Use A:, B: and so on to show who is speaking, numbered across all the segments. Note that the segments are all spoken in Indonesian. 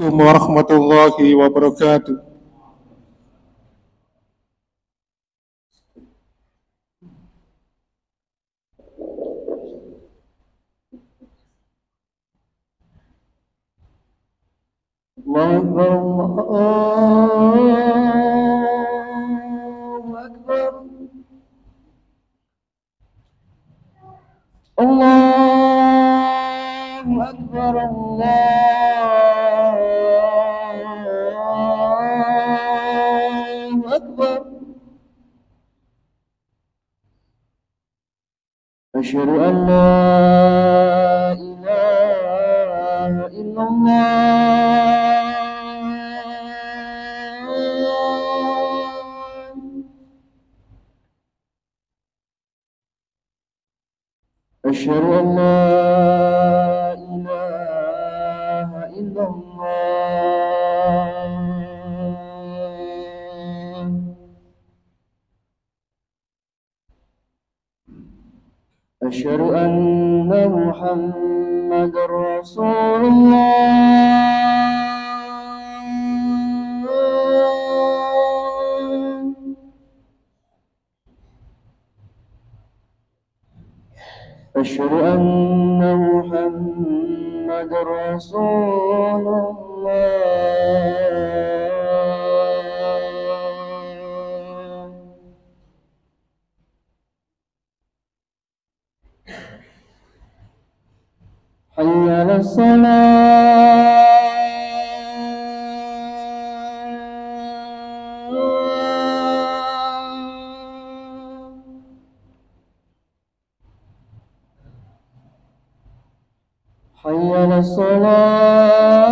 A: Assalamualaikum warahmatullahi wabarakatuh.
B: Allahu Akbar. Allahu Akbar. Allahu Akbar. Asyhadu an la ilaha illallah. أشهد أن لا إله إلا الله. أشهد أن محمدا رسول الله. أشهد أن محمدا رسول الله. حي على الصلاة. حي على الصلاة.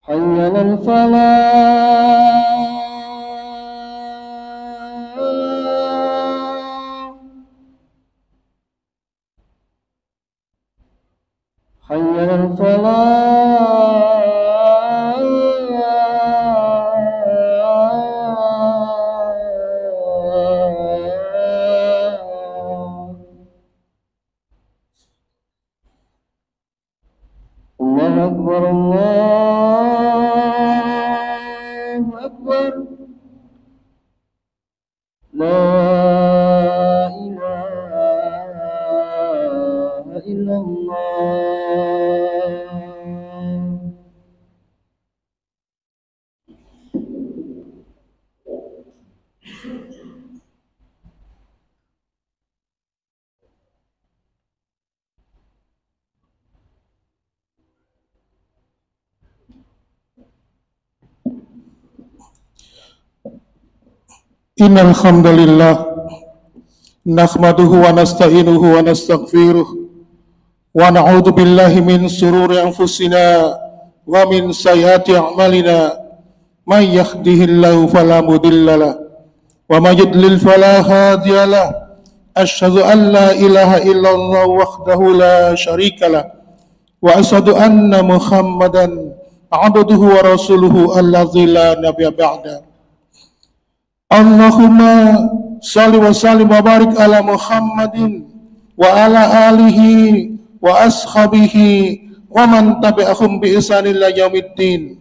B: حي على الفلاح. حي على الفلاح. الله أكبر. الله أكبر. لا إله إلا الله.
A: Innal hamdalillah nahmaduhu wa nasta'inuhu wa nastaghfiruh wa na'udzu billahi min shururi anfusina wa min sayyiati a'malina may yahdihillahu fala mudhillalah wa may yudlil fala hadiyalah. Asyhadu an la ilaha illallah wahdahu la syarikalah wa asyhadu anna Muhammadan abduhu wa rasuluhu alladzi la nabiyya ba'da. Allahumma salli wa sallim wa barik ala Muhammadin wa ala alihi wa ashabihi wa man tabi'ahum bi ihsanin ila yaumiddin.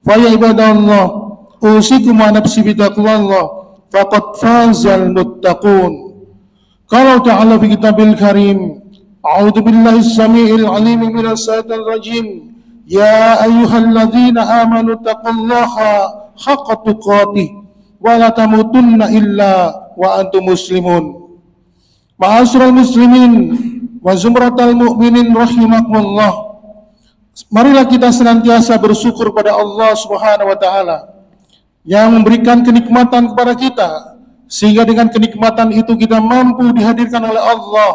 A: Fa ya ibadallah, usikum wa nafsi bi taqwallah faqad fazal muttaqun. Qala ta'ala fi kitabil karim, a'udzu billahi as-sami'il 'alim minas syaitonir rajim. Ya ayyuhalladzina amanu taqullaha haqqa tuqatih wa la tamutunna illa wa antum muslimun. Ma'asyiral muslimin wa zumratal mu'minin rahimakumullah. Marilah kita senantiasa bersyukur pada Allah Subhanahu wa taala yang memberikan kenikmatan kepada kita, sehingga dengan kenikmatan itu kita mampu dihadirkan oleh Allah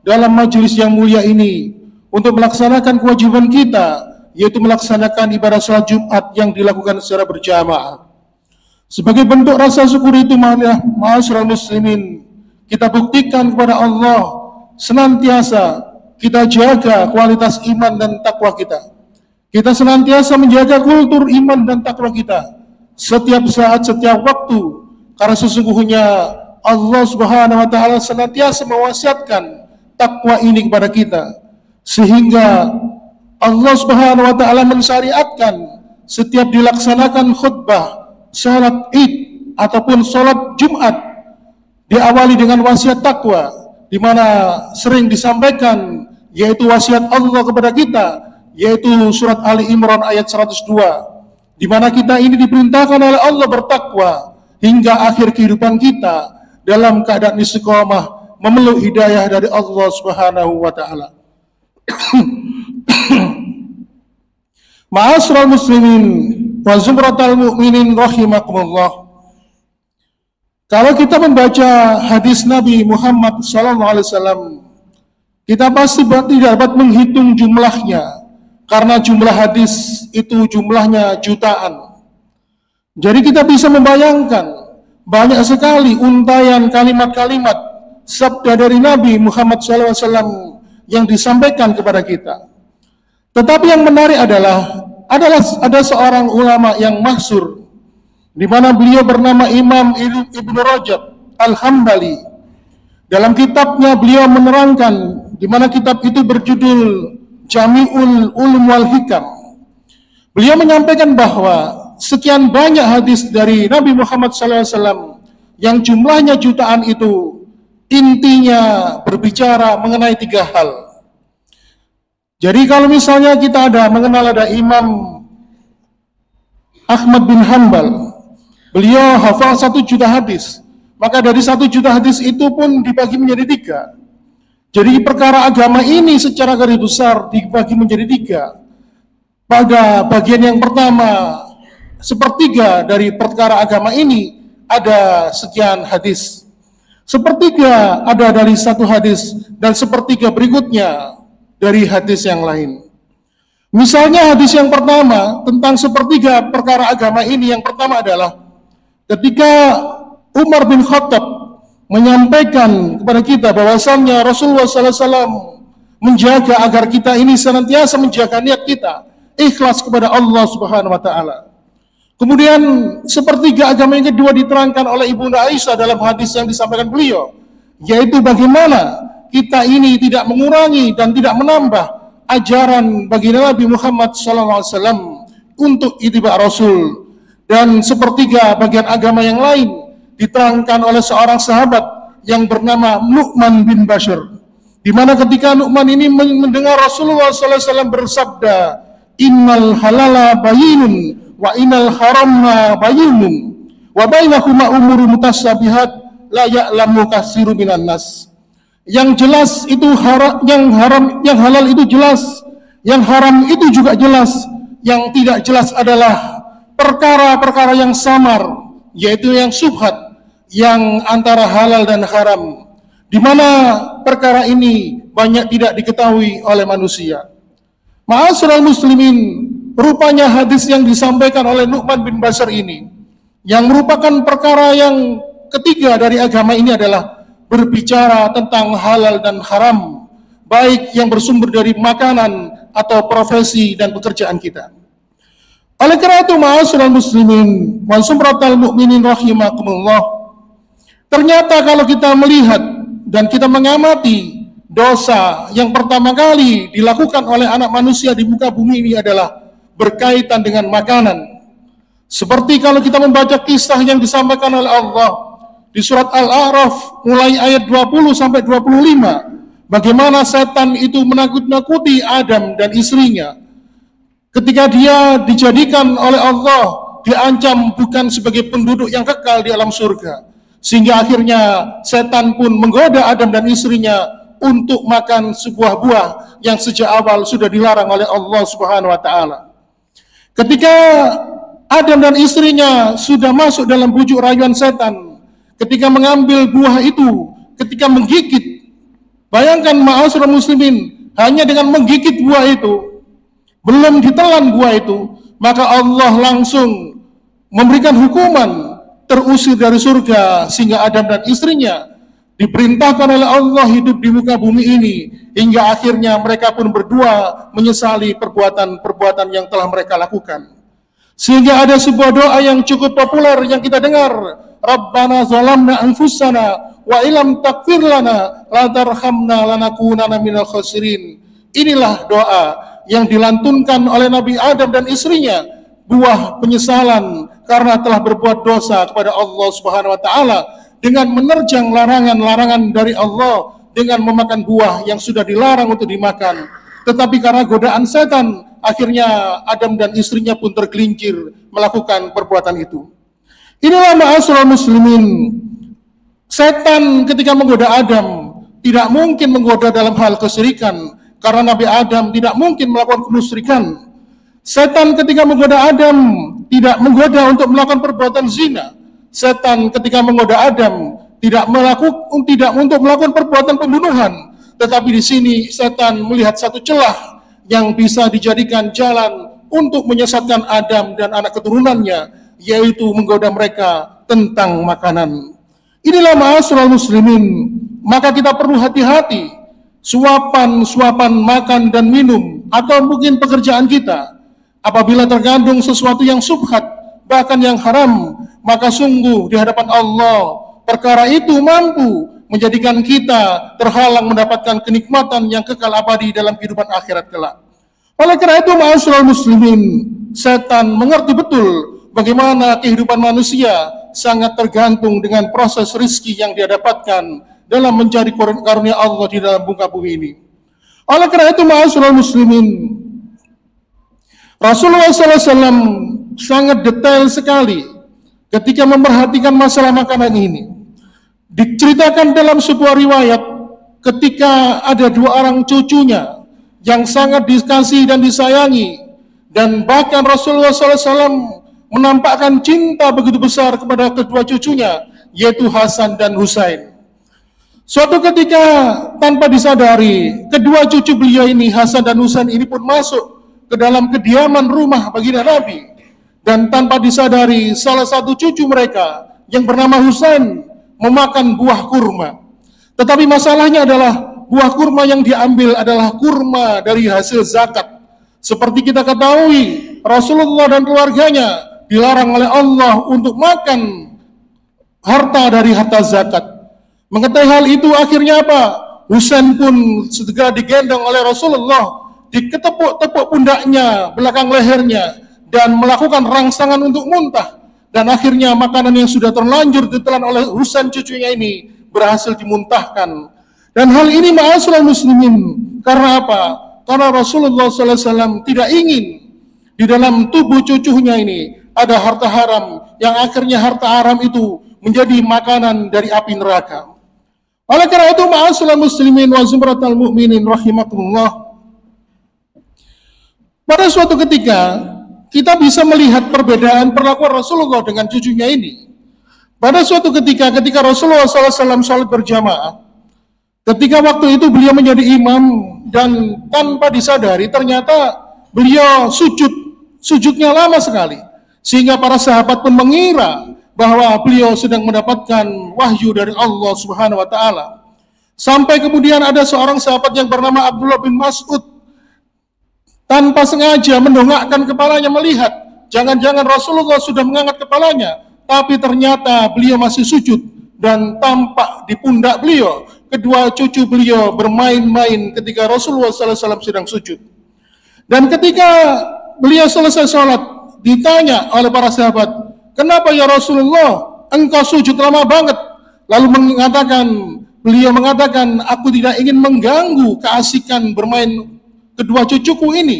A: dalam majelis yang mulia ini untuk melaksanakan kewajiban kita, yaitu melaksanakan ibadah salat Jumat yang dilakukan secara berjamaah. Sebagai bentuk rasa syukur itu, ma'asyiral muslimin, kita buktikan kepada Allah senantiasa kita jaga kualitas iman dan takwa kita. kita senantiasa menjaga kultur iman dan takwa kita setiap saat, setiap waktu, karena sesungguhnya Allah Subhanahu wa taala senantiasa mewasiatkan takwa ini kepada kita, sehingga Allah Subhanahu wa taala mensyariatkan setiap dilaksanakan khutbah, salat Id ataupun salat Jumat diawali dengan wasiat takwa, di mana sering disampaikan yaitu wasiat Allah kepada kita, yaitu surat Ali Imran ayat 102, di mana kita ini diperintahkan oleh Allah bertakwa hingga akhir kehidupan kita dalam keadaan istiqomah memeluk hidayah dari Allah Subhanahu wa taala. Ma'asyiral muslimin wa zumratal mu'minin rahimakumullah. Kalau kita membaca hadis Nabi Muhammad SAW, kita pasti tidak dapat menghitung jumlahnya, karena jumlah hadis itu jumlahnya jutaan. Jadi kita bisa membayangkan banyak sekali untayan kalimat-kalimat sabda dari Nabi Muhammad SAW yang disampaikan kepada kita. Tetapi yang menarik adalah ada seorang ulama yang masyhur, di mana beliau bernama Imam Ibnu Rajab Al-Hambali. Dalam kitabnya beliau menerangkan, di mana kitab itu berjudul Jami'ul Ulum wal Hikam. Beliau menyampaikan bahwa sekian banyak hadis dari Nabi Muhammad SAW yang jumlahnya jutaan itu intinya berbicara mengenai 3 hal. Jadi kalau misalnya kita mengenal Imam Ahmad bin Hanbal, beliau hafal 1 juta hadis, maka dari 1 juta hadis itu pun dibagi menjadi 3. Jadi perkara agama ini secara garis besar dibagi menjadi 3. Pada bagian yang pertama, 1/3 dari perkara agama ini ada sekian hadis. 1/3 ada dari 1 hadis, dan 1/3 berikutnya dari hadis yang lain. Misalnya hadis yang pertama tentang 1/3 perkara agama ini, yang pertama adalah ketika Umar bin Khattab menyampaikan kepada kita bahwasannya Rasulullah SAW menjaga agar kita ini senantiasa menjaga niat kita ikhlas kepada Allah Subhanahu wa taala. Kemudian 1/3 agama yang kedua diterangkan oleh Ibunda Aisyah dalam hadis yang disampaikan beliau, yaitu bagaimana kita ini tidak mengurangi dan tidak menambah ajaran baginda Nabi Muhammad SAW untuk ittiba Rasul. Dan 1/3 bagian agama yang lain diterangkan oleh seorang sahabat yang bernama Nu'man bin Bashir, di mana ketika Nu'man ini mendengar Rasulullah SAW bersabda, innal halala bayinun wa innal haramna bayinun wa bainahuma umurun mutasyabihat la ya'lamu katsiru minan nas. Yang jelas itu yang halal itu jelas, yang haram itu juga jelas, yang tidak jelas adalah perkara-perkara yang samar, yaitu yang syubhat, yang antara halal dan haram, di mana perkara ini banyak tidak diketahui oleh manusia. Ma'asyiral muslimin, rupanya hadis yang disampaikan oleh Nu'man bin Bashir ini, yang merupakan perkara yang ketiga dari agama ini, adalah berbicara tentang halal dan haram, baik yang bersumber dari makanan atau profesi dan pekerjaan kita. Oleh karena itu, ma'asyiral muslimin wa sumratal mu'minin rahimakumullah, ternyata kalau kita melihat dan kita mengamati dosa yang pertama kali dilakukan oleh anak manusia di muka bumi ini adalah berkaitan dengan makanan. Seperti kalau kita membaca kisah yang disampaikan oleh Allah di surat Al-A'raf mulai ayat 20 sampai 25, bagaimana setan itu menakut-nakuti Adam dan istrinya ketika dia dijadikan oleh Allah, diancam bukan sebagai penduduk yang kekal di alam surga. Sehingga akhirnya setan pun menggoda Adam dan istrinya untuk makan sebuah buah yang sejak awal sudah dilarang oleh Allah Subhanahu wa taala. Ketika Adam dan istrinya sudah masuk dalam bujuk rayuan setan, ketika mengambil buah itu, ketika menggigit, bayangkan ma'asyiral muslimin, hanya dengan menggigit buah itu, belum ditelan buah itu, maka Allah langsung memberikan hukuman, terusir dari surga, sehingga Adam dan istrinya diperintahkan oleh Allah hidup di muka bumi ini, hingga akhirnya mereka pun berdua menyesali perbuatan-perbuatan yang telah mereka lakukan. Sehingga ada sebuah doa yang cukup populer yang kita dengar, Rabbana zalamna anfusana wa ilam takfir lana la tarhamna lanakunanna minal khasirin. Inilah doa yang dilantunkan oleh Nabi Adam dan istrinya, buah penyesalan karena telah berbuat dosa kepada Allah Subhanahu wa taala dengan menerjang larangan-larangan dari Allah, dengan memakan buah yang sudah dilarang untuk dimakan. Tetapi karena godaan setan, akhirnya Adam dan istrinya pun tergelincir melakukan perbuatan itu. Inilah ma'asyiral muslimin, setan ketika menggoda Adam tidak mungkin menggoda dalam hal kesyirikan, karena Nabi Adam tidak mungkin melakukan kemusyrikan. Setan ketika menggoda Adam tidak menggoda untuk melakukan perbuatan zina. Setan ketika menggoda Adam tidak untuk melakukan perbuatan pembunuhan. Tetapi di sini setan melihat satu celah yang bisa dijadikan jalan untuk menyesatkan Adam dan anak keturunannya, yaitu menggoda mereka tentang makanan. Inilah ma'asyiral muslimin, maka kita perlu hati-hati suapan makan dan minum, atau mungkin pekerjaan kita. Apabila terkandung sesuatu yang subhat, bahkan yang haram, maka sungguh di hadapan Allah perkara itu mampu menjadikan kita terhalang mendapatkan kenikmatan yang kekal abadi dalam kehidupan akhirat kelak. Oleh karena itu, ma'asyiral muslimin, setan mengerti betul bagaimana kehidupan manusia sangat tergantung dengan proses rizki yang dia dapatkan dalam mencari karunia Allah di dalam muka bumi ini. Oleh karena itu, ma'asyiral muslimin, Rasulullah SAW sangat detail sekali ketika memperhatikan masalah makanan ini. Diceritakan dalam sebuah riwayat ketika ada dua orang cucunya yang sangat dikasihi dan disayangi, dan bahkan Rasulullah SAW menampakkan cinta begitu besar kepada kedua cucunya, yaitu Hasan dan Husain. Suatu ketika tanpa disadari, kedua cucu beliau ini, Hasan dan Husain ini pun masuk ke dalam kediaman rumah baginda Nabi, dan tanpa disadari salah satu cucu mereka yang bernama Husain memakan buah kurma. Tetapi masalahnya adalah buah kurma yang diambil adalah kurma dari hasil zakat. Seperti kita ketahui, Rasulullah dan keluarganya dilarang oleh Allah untuk makan harta dari harta zakat. Mengetahui hal itu, akhirnya apa? Husain pun segera digendong oleh Rasulullah, diketepuk-tepuk pundaknya, belakang lehernya, dan melakukan rangsangan untuk muntah. Dan akhirnya makanan yang sudah terlanjur ditelan oleh Husain cucunya ini berhasil dimuntahkan. Dan hal ini ma'asyiral muslimin, karena apa? Karena Rasulullah SAW tidak ingin di dalam tubuh cucunya ini ada harta haram, yang akhirnya harta haram itu menjadi makanan dari api neraka. Oleh karena itu, ma'asyiral muslimin wa zumratal mu'minin rahimakumullah, pada suatu ketika kita bisa melihat perbedaan perlakuan Rasulullah dengan cucunya ini. Pada suatu ketika Rasulullah SAW salat berjamaah, ketika waktu itu beliau menjadi imam, dan tanpa disadari ternyata beliau sujudnya lama sekali, sehingga para sahabat pun mengira bahwa beliau sedang mendapatkan wahyu dari Allah Subhanahu wa taala. Sampai kemudian ada seorang sahabat yang bernama Abdullah bin Mas'ud tanpa sengaja mendongakkan kepalanya melihat jangan-jangan Rasulullah sudah mengangkat kepalanya, tapi ternyata beliau masih sujud, dan tampak di pundak beliau kedua cucu beliau bermain-main ketika Rasulullah SAW sedang sujud. Dan ketika beliau selesai sholat, ditanya oleh para sahabat, kenapa ya Rasulullah engkau sujud lama banget? Lalu beliau mengatakan, aku tidak ingin mengganggu keasikan bermain kedua cucuku ini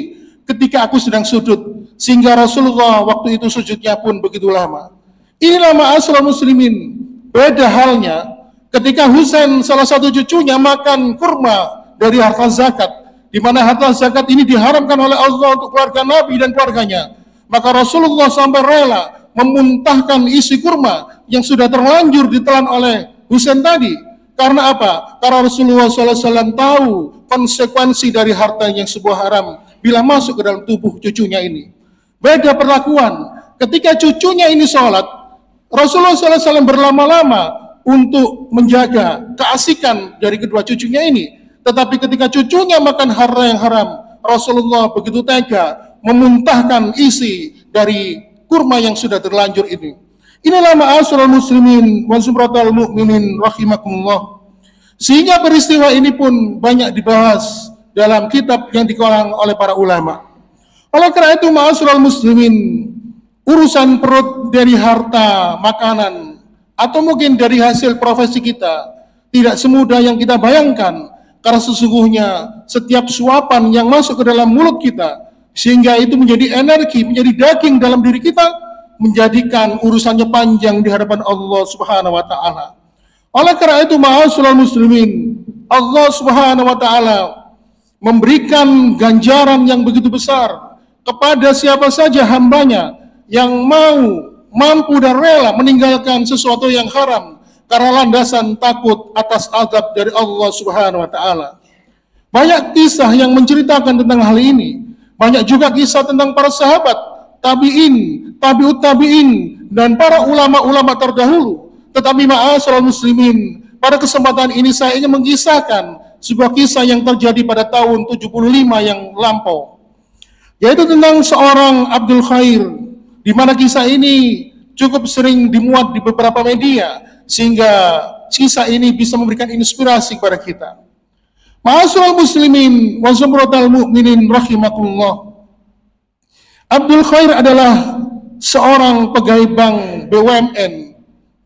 A: ketika aku sedang sujud, sehingga Rasulullah waktu itu sujudnya pun begitu lama. Inilah ma'asyiral muslimin, beda halnya ketika Husain salah satu cucunya makan kurma dari harta zakat, di mana harta zakat ini diharamkan oleh Allah untuk keluarga Nabi dan keluarganya. Maka Rasulullah sampai rela memuntahkan isi kurma yang sudah terlanjur ditelan oleh Husain tadi. Karena apa? Karena Rasulullah SAW tahu konsekuensi dari harta yang sebuah haram bila masuk ke dalam tubuh cucunya ini. Beda perlakuan ketika cucunya ini sholat, Rasulullah SAW berlama-lama untuk menjaga keasikan dari kedua cucunya ini. Tetapi ketika cucunya makan harta yang haram, Rasulullah begitu tega memuntahkan isi dari kurma yang sudah terlanjur ini. Inilah ma'asyiral muslimin wa zumratal mu'minin rahimakumullah. Sehingga peristiwa ini pun banyak dibahas dalam kitab yang dikarang oleh para ulama. Oleh karena itu ma'asyiral muslimin, urusan perut dari harta, makanan, atau mungkin dari hasil profesi kita tidak semudah yang kita bayangkan, karena sesungguhnya setiap suapan yang masuk ke dalam mulut kita sehingga itu menjadi energi, menjadi daging dalam diri kita, menjadikan urusannya panjang di hadapan Allah Subhanahu wa taala. Oleh karena itu ma'asyiral muslimin, Allah Subhanahu wa taala memberikan ganjaran yang begitu besar kepada siapa saja hambanya yang mampu dan rela meninggalkan sesuatu yang haram karena landasan takut atas azab dari Allah Subhanahu wa taala. Banyak kisah yang menceritakan tentang hal ini. Banyak juga kisah tentang para sahabat, tabi'in, tabi'ut tabi'in, dan para ulama-ulama terdahulu. Tetapi ma'asyiral muslimin, pada kesempatan ini saya ingin mengisahkan sebuah kisah yang terjadi pada tahun 75 yang lampau, yaitu tentang seorang Abdul Khair, di mana kisah ini cukup sering dimuat di beberapa media, sehingga kisah ini bisa memberikan inspirasi kepada kita. Ma'asyiral muslimin wa zumratal mu'minin rahimakumullah. Abdul Khair adalah seorang pegawai bank BUMN,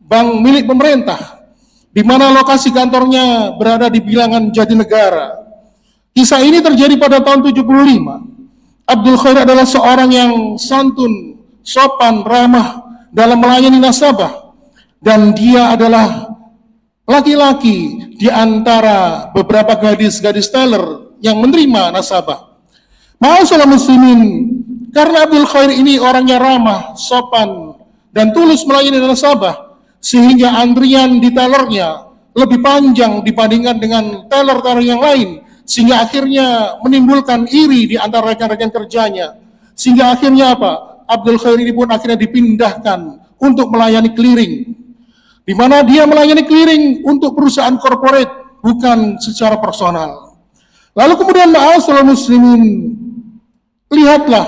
A: bank milik pemerintah, di mana lokasi kantornya berada di bilangan Jatinegara. Kisah ini terjadi pada tahun 75. Abdul Khair adalah seorang yang santun, sopan, ramah dalam melayani nasabah, dan dia adalah laki-laki di antara beberapa gadis-gadis teller yang menerima nasabah. Ma'asyiral muslimin, karena Abdul Khair ini orangnya ramah, sopan, dan tulus melayani nasabah, sehingga antrian di tellernya lebih panjang dibandingkan dengan teller-teller yang lain, sehingga akhirnya menimbulkan iri di antara rekan-rekan kerjanya. Sehingga akhirnya apa? Abdul Khair ini pun akhirnya dipindahkan untuk melayani clearing, di mana dia melayani clearing untuk perusahaan korporat, bukan secara personal. Lalu kemudian ma'asyiral muslimin, lihatlah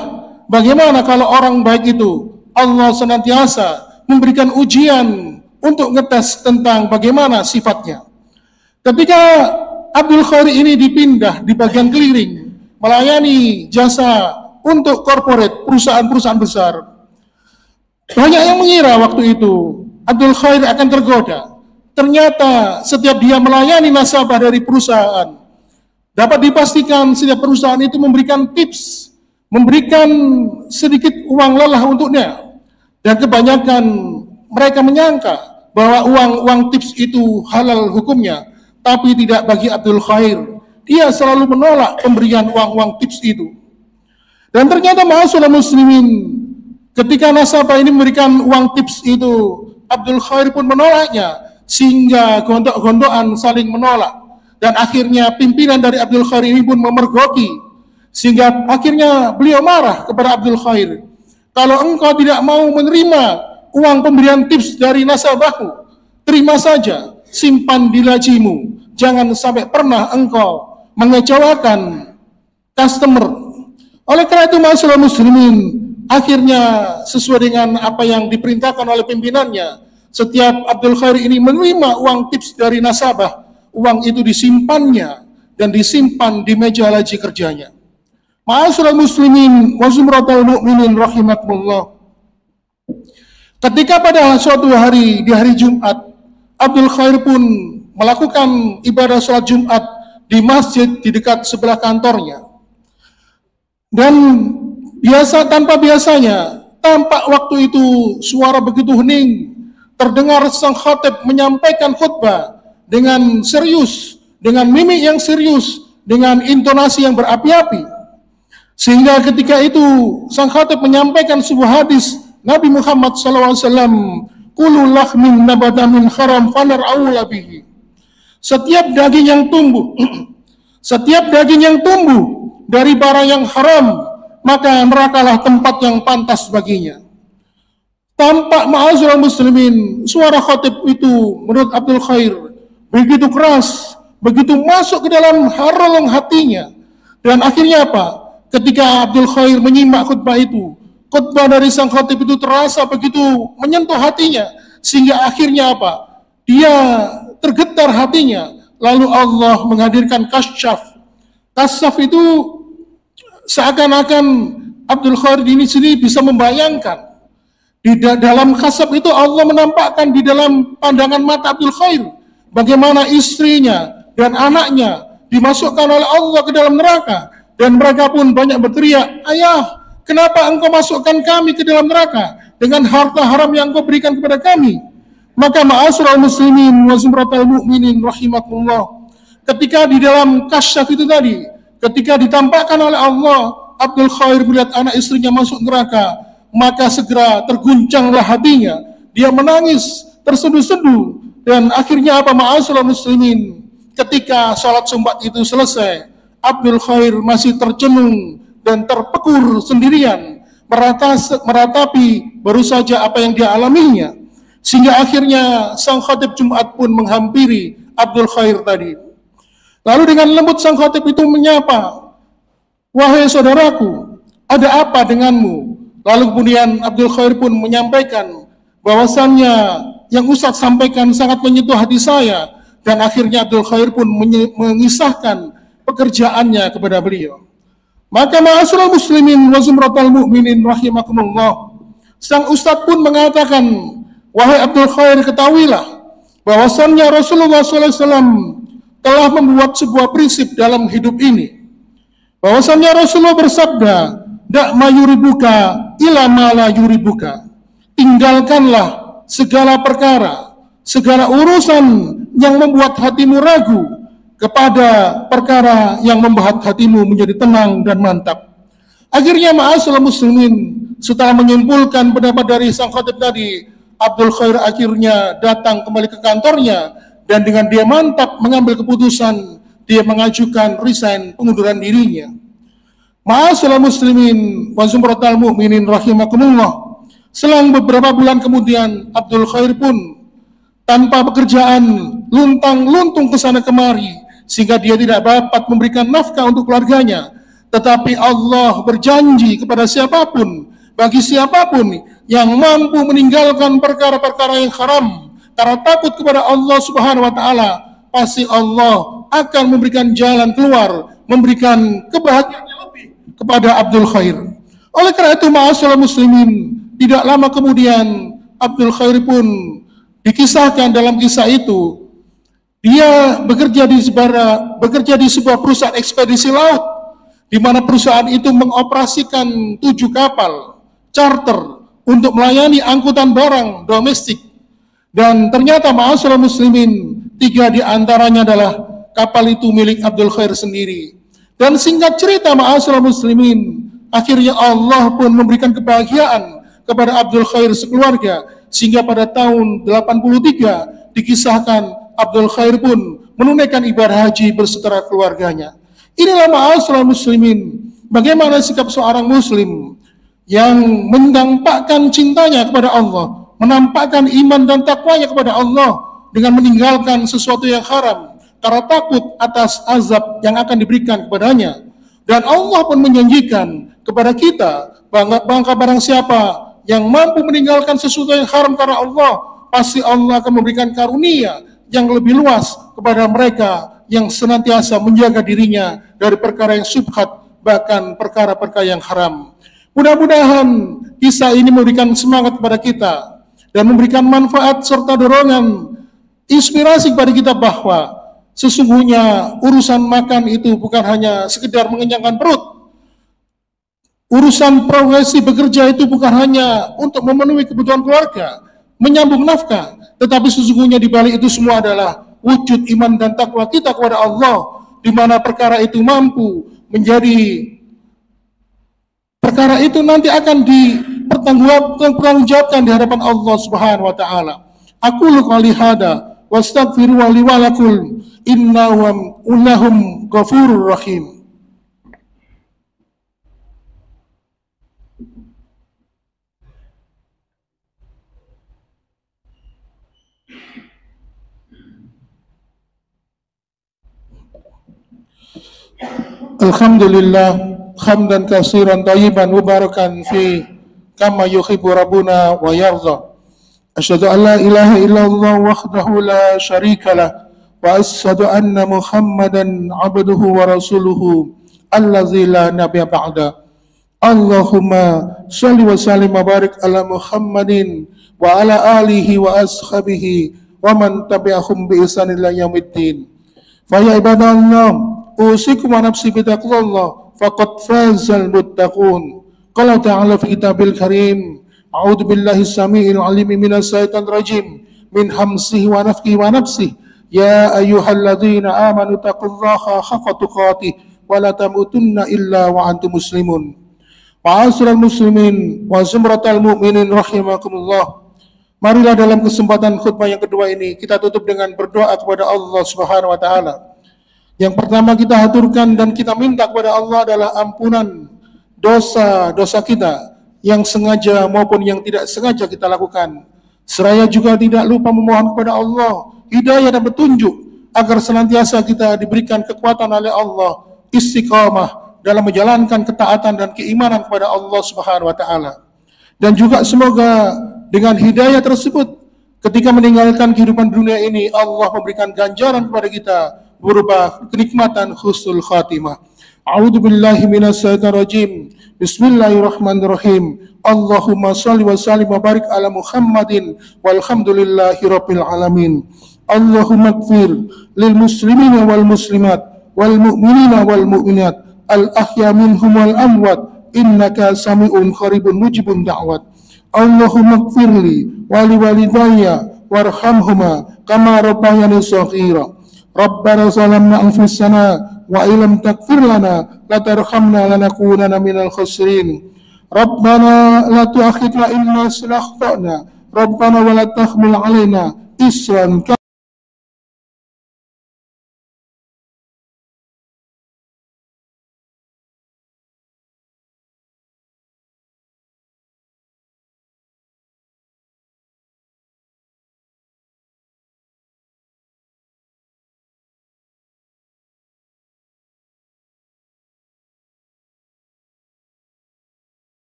A: bagaimana kalau orang baik itu Allah senantiasa memberikan ujian untuk ngetes tentang bagaimana sifatnya. Ketika Abdul Khair ini dipindah di bagian clearing, melayani jasa untuk korporat, perusahaan-perusahaan besar, banyak yang mengira waktu itu Abdul Khair akan tergoda. Ternyata setiap dia melayani nasabah dari perusahaan, dapat dipastikan setiap perusahaan itu memberikan tips, memberikan sedikit uang lelah untuknya. Dan kebanyakan mereka menyangka bahwa uang tips itu halal hukumnya, tapi tidak bagi Abdul Khair. Dia selalu menolak pemberian uang tips itu. Dan ternyata ma'asyiral muslimin, ketika nasabah ini memberikan uang tips itu, Abdul Khair pun menolaknya, sehingga gondok-gondokan saling menolak. Dan akhirnya pimpinan dari Abdul Khair ini pun memergoki, sehingga akhirnya beliau marah kepada Abdul Khair. Kalau engkau tidak mau menerima uang pemberian tips dari nasabahmu, terima saja, simpan di lajimu. Jangan sampai pernah engkau mengecewakan customer. Oleh karena itu ma'asyiral muslimin, akhirnya sesuai dengan apa yang diperintahkan oleh pimpinannya, setiap Abdul Khair ini menerima uang tips dari nasabah, uang itu disimpannya dan disimpan di meja laji kerjanya. Ma'asyiral muslimin wa zumratal mu'minin rahimakumullah. Ketika pada suatu hari, di hari Jumat, Abdul Khair pun melakukan ibadah sholat Jumat di masjid di dekat sebelah kantornya. Dan tanpa biasanya, tampak waktu itu suara begitu hening, terdengar sang khatib menyampaikan khutbah dengan serius, dengan mimik yang serius, dengan intonasi yang berapi-api. Sehingga ketika itu sang khatib menyampaikan sebuah hadis Nabi Muhammad SAW, kullu lahmin nabata min haram fanar awla bihi. Setiap daging yang tumbuh dari barang yang haram, maka nerakalah tempat yang pantas baginya. Tampak ma'asyiral muslimin, suara khatib itu menurut Abdul Khair begitu keras, begitu masuk ke dalam relung hatinya. Dan akhirnya apa? Ketika Abdul Khair menyimak khutbah itu, khutbah dari sang khatib itu terasa begitu menyentuh hatinya, sehingga akhirnya apa? Dia tergetar hatinya. Lalu Allah menghadirkan kasyaf. Kasyaf itu seakan-akan Abdul Khair ini sendiri bisa membayangkan. Di dalam kasab itu Allah menampakkan di dalam pandangan mata Abdul Khair bagaimana istrinya dan anaknya dimasukkan oleh Allah ke dalam neraka, dan mereka pun banyak berteriak, "Ayah, kenapa engkau masukkan kami ke dalam neraka dengan harta haram yang engkau berikan kepada kami?" Maka ma'asyiral muslimin wa zumratal mu'minin rahimakumullah, ketika di dalam kasyaf itu tadi, ketika ditampakkan oleh Allah, Abdul Khair melihat anak istrinya masuk neraka, maka segera terguncanglah hatinya. Dia menangis terseduh-seduh, dan akhirnya apa ma'asyiral muslimin, ketika salat Jumat itu selesai, Abdul Khair masih tercenung dan terpekur sendirian, meratapi baru saja apa yang dia alaminya, sehingga akhirnya sang khatib Jumat pun menghampiri Abdul Khair tadi. Lalu dengan lembut sang khatib itu menyapa, "Wahai saudaraku, ada apa denganmu?" Lalu kemudian Abdul Khair pun menyampaikan bahwasannya yang Ustadz sampaikan sangat menyentuh hati saya, dan akhirnya Abdul Khair pun mengisahkan pekerjaannya kepada beliau. Maka ma'asyiral muslimin wa zumratal mu'minin rahimakumullah, sang Ustadz pun mengatakan, "Wahai Abdul Khair, ketahuilah bahwasannya Rasulullah SAW telah membuat sebuah prinsip dalam hidup ini. Bahwasannya Rasulullah bersabda, dak mayuribuka ila ma la yuribuka. Tinggalkanlah segala perkara, segala urusan yang membuat hatimu ragu kepada perkara yang membuat hatimu menjadi tenang dan mantap." Akhirnya ma'asyiral muslimin, setelah menyimpulkan pendapat dari sang khatib tadi, Abdul Khair akhirnya datang kembali ke kantornya, dan dengan dia mantap mengambil keputusan, dia mengajukan resign, pengunduran dirinya. Ma'asyiral muslimin wa zumratal mu'minin rahimakumullah, selang beberapa bulan kemudian Abdul Khair pun tanpa pekerjaan luntang-luntung ke sana kemari, sehingga dia tidak dapat memberikan nafkah untuk keluarganya. Tetapi Allah berjanji kepada siapapun, bagi siapapun yang mampu meninggalkan perkara-perkara yang haram karena takut kepada Allah Subhanahu wa taala, pasti Allah akan memberikan jalan keluar, memberikan kebahagiaan kepada Abdul Khair. Oleh karena itu ma'asyiral muslimin, tidak lama kemudian Abdul Khair pun dikisahkan dalam kisah itu, dia bekerja di sebuah perusahaan ekspedisi laut, di mana perusahaan itu mengoperasikan 7 kapal charter untuk melayani angkutan barang domestik. Dan ternyata ma'asyiral muslimin, 3 di antaranya adalah kapal itu milik Abdul Khair sendiri. Dan singkat cerita ma'asyiral muslimin, akhirnya Allah pun memberikan kebahagiaan kepada Abdul Khair sekeluarga, sehingga pada tahun 83 dikisahkan Abdul Khair pun menunaikan ibadah haji berserta keluarganya. Inilah ma'asyiral muslimin, bagaimana sikap seorang muslim yang menampakkan cintanya kepada Allah, menampakkan iman dan takwanya kepada Allah dengan meninggalkan sesuatu yang haram karena takut atas azab yang akan diberikan kepadanya. Dan Allah pun menjanjikan kepada kita, barang siapa yang mampu meninggalkan sesuatu yang haram karena Allah, pasti Allah akan memberikan karunia yang lebih luas kepada mereka yang senantiasa menjaga dirinya dari perkara yang syubhat, bahkan perkara-perkara yang haram. Mudah-mudahan kisah ini memberikan semangat kepada kita dan memberikan manfaat serta dorongan, inspirasi kepada kita bahwa sesungguhnya urusan makan itu bukan hanya sekedar mengenyangkan perut. Urusan profesi bekerja itu bukan hanya untuk memenuhi kebutuhan keluarga, menyambung nafkah, tetapi sesungguhnya di balik itu semua adalah wujud iman dan takwa kita kepada Allah, di mana perkara itu mampu menjadi, perkara itu nanti akan dipertanggungjawabkan di hadapan Allah Subhanahu wa taala. Aqulu qouli hada wastaghfiru li wa lakum innahum ghafurur rahim. Alhamdulillah hamdan katsiran thayyiban mubarakan fi kama yuhibbu rabbuna wa yarda. Asyhadu an la ilaha illallah wahdahu la syarika lah wa asyhadu anna Muhammadan abduhu wa rasuluhu allazi la nabiyya ba'da. Allahumma shalli wa sallim wa barik ala Muhammadin wa ala alihi wa ashabihi wa man tabi'ahum bi ihsan ila yaumiddin. Fa ya ibadallah, usikum wa nafsi bi taqwallah faqad fazal muttaqun. Qala ta'ala fi kitabil karim, a'udzu billahi samiil alim minas syaitonir rajim min hamzihi wa nafthihi wa nafsihi. Ya ayyuhalladzina amanu taqullaha haqqa tuqatih wa la tamutunna illa wa antum muslimun. Ma'asyiral muslimin wa zumratal mu'minin rahimakumullah. Marilah dalam kesempatan khutbah yang kedua ini kita tutup dengan berdoa kepada Allah Subhanahu wa taala. Yang pertama kita haturkan dan kita minta kepada Allah adalah ampunan dosa-dosa kita yang sengaja maupun yang tidak sengaja kita lakukan. Seraya juga tidak lupa memohon kepada Allah hidayah dan petunjuk agar senantiasa kita diberikan kekuatan oleh Allah, istiqamah dalam menjalankan ketaatan dan keimanan kepada Allah Subhanahu wa taala. Dan juga semoga dengan hidayah tersebut ketika meninggalkan kehidupan dunia ini Allah memberikan ganjaran kepada kita berupa kenikmatan husnul khatimah. A'udzu billahi minasyaitonir rajim. Bismillahirrahmanirrahim. Allahumma shalli wa sallim wa barik ala Muhammadin walhamdulillahi rabbil alamin. Allahumma ighfir lil muslimina wal muslimat wal mu'minina wal mu'minat al-ahya minhum wal amwat innaka sami'un qaribun mujibun da'wat. Allahumma ighfirli wa li walidayya warhamhuma kama rabbayani shaghira. Rabbana zalamna anfusana wa illam taghfir lana latarhamna lanakunanna minal khasirin. Rabbana la tu'akhidna in nasina akhtana. Rabbana wa la tahmil 'alaina isran